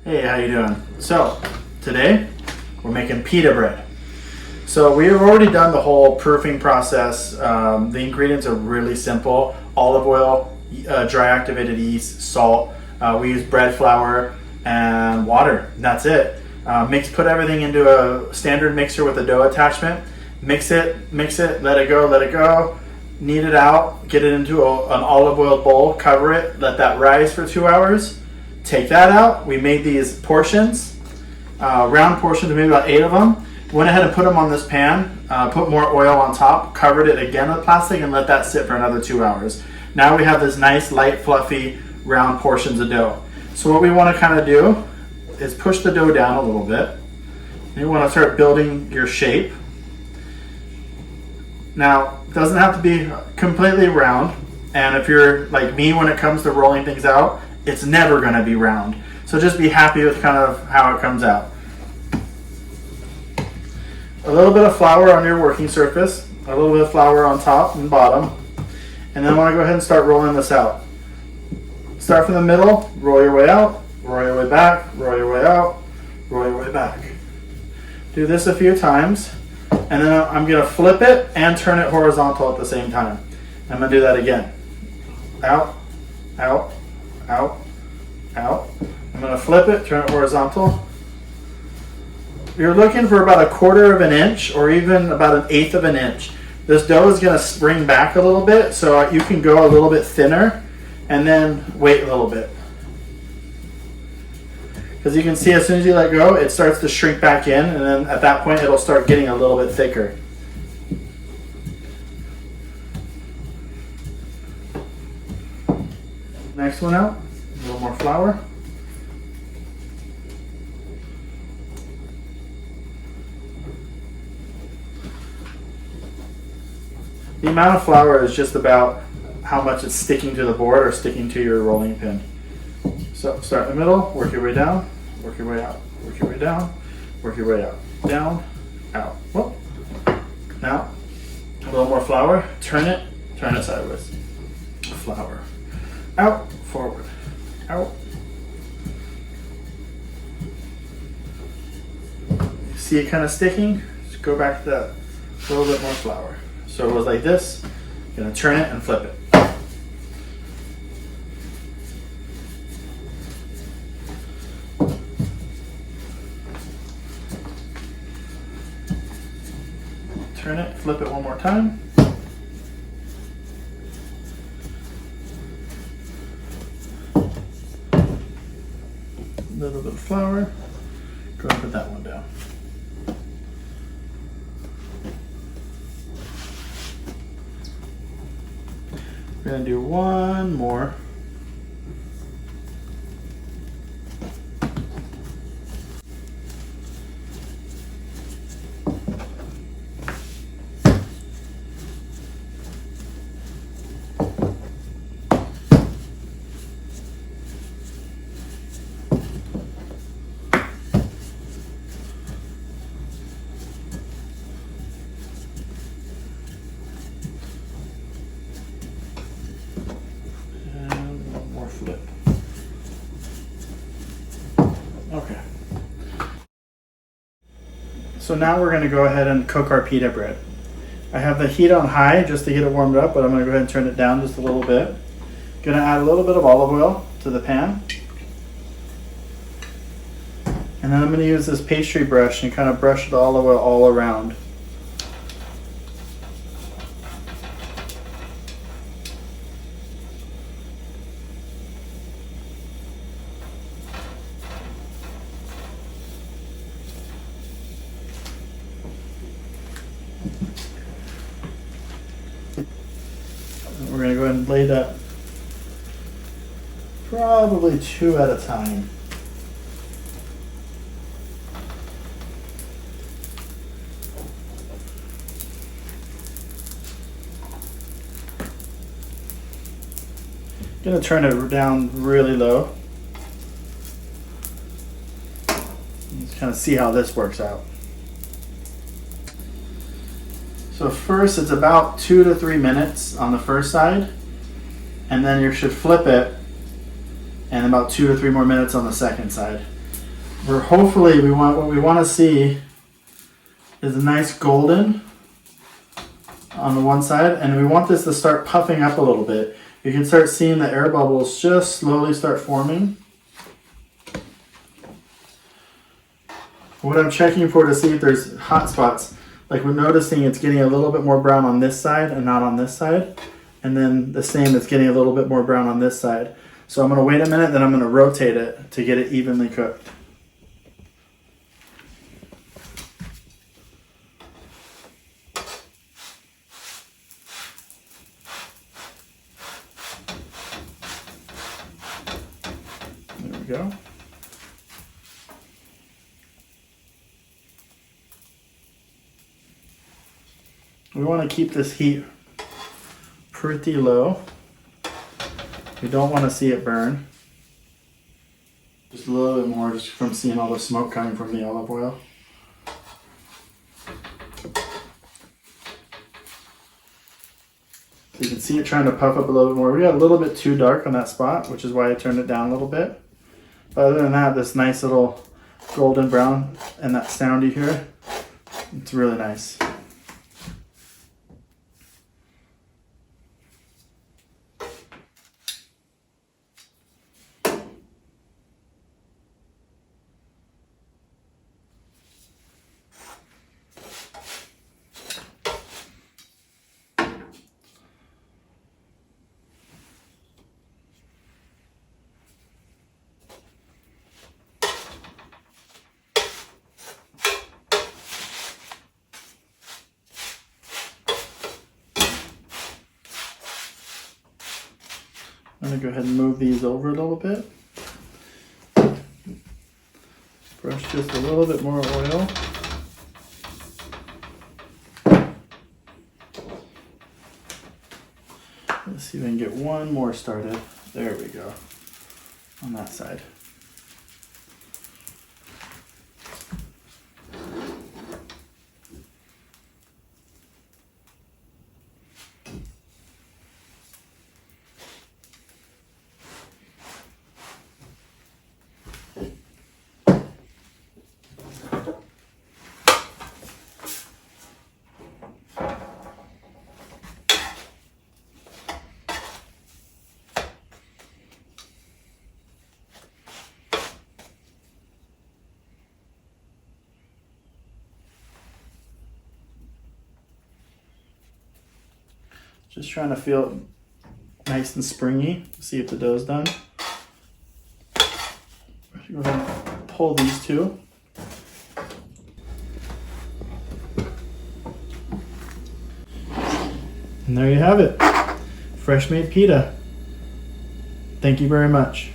Hey, how you doing? So, today we're making pita bread. So we have already done the whole proofing process. The ingredients are really simple. Olive oil, dry activated yeast, salt. We use bread flour and water. And that's it. Put everything into a standard mixer with a dough attachment. Mix it, let it go. Knead it out, get it into an olive oil bowl, cover it, let that rise for 2 hours. Take that out. We made these portions, round portions, maybe about 8 of them. Went ahead and put them on this pan, put more oil on top, covered it again with plastic, and let that sit for another 2 hours. Now we have this nice, light, fluffy, round portions of dough. So what we want to kind of do is push the dough down a little bit. You want to start building your shape. Now, it doesn't have to be completely round, and if you're like me when it comes to rolling things out, it's never going to be round. So just be happy with kind of how it comes out. A little bit of flour on your working surface, a little bit of flour on top and bottom, and then I want to go ahead and start rolling this out. Start from the middle, roll your way out, roll your way back, roll your way out, roll your way back. Do this a few times, and then I'm going to flip it and turn it horizontal at the same time. I'm going to do that again. Out, out, out, out. I'm going to flip it, turn it horizontal. You're looking for about 1/4 of an inch or even about 1/8 of an inch. This dough is going to spring back a little bit, so you can go a little bit thinner and then wait a little bit. Because you can see as soon as you let go, it starts to shrink back in, and then at that point it'll start getting a little bit thicker. Next one out, a little more flour. The amount of flour is just about how much it's sticking to the board or sticking to your rolling pin. So start in the middle, work your way down, work your way out, work your way down, work your way out, down, out. Whoop. Now, a little more flour, turn it sideways. Flour, out, forward, out. You see it kind of sticking? Just go back to that, a little bit more flour. So it was like this, you're gonna turn it and flip it. Turn it, flip it one more time. A little bit of flour. Go and put that one down. We're going to do one more. Flip. Okay. So now we're going to go ahead and cook our pita bread. I have the heat on high just to get it warmed up, but I'm going to go ahead and turn it down just a little bit. Going to add a little bit of olive oil to the pan. And then I'm going to use this pastry brush and kind of brush the olive oil all around. We're going to go ahead and lay that probably 2 at a time. Going to turn it down really low. Let's kind of see how this works out. So first it's about 2 to 3 minutes on the first side, and then you should flip it and about 2 to 3 more minutes on the second side. hopefully what we want to see is a nice golden on the one side, and we want this to start puffing up a little bit. You can start seeing the air bubbles just slowly start forming. What I'm checking for to see if there's hot spots, like we're noticing it's getting a little bit more brown on this side and not on this side. And then the same, it's getting a little bit more brown on this side. So I'm going to wait a minute, then I'm going to rotate it to get it evenly cooked. There we go. We want to keep this heat pretty low. We don't want to see it burn. Just a little bit more, just from seeing all the smoke coming from the olive oil. So you can see it trying to puff up a little bit more. We got a little bit too dark on that spot, which is why I turned it down a little bit. But other than that, this nice little golden brown and that sound you hear, it's really nice. I'm going to go ahead and move these over a little bit. Brush just a little bit more oil. Let's see if we can get one more started. There we go. On that side. Just trying to feel it nice and springy. See if the dough's done. Go ahead and pull these two. And there you have it. Fresh made pita. Thank you very much.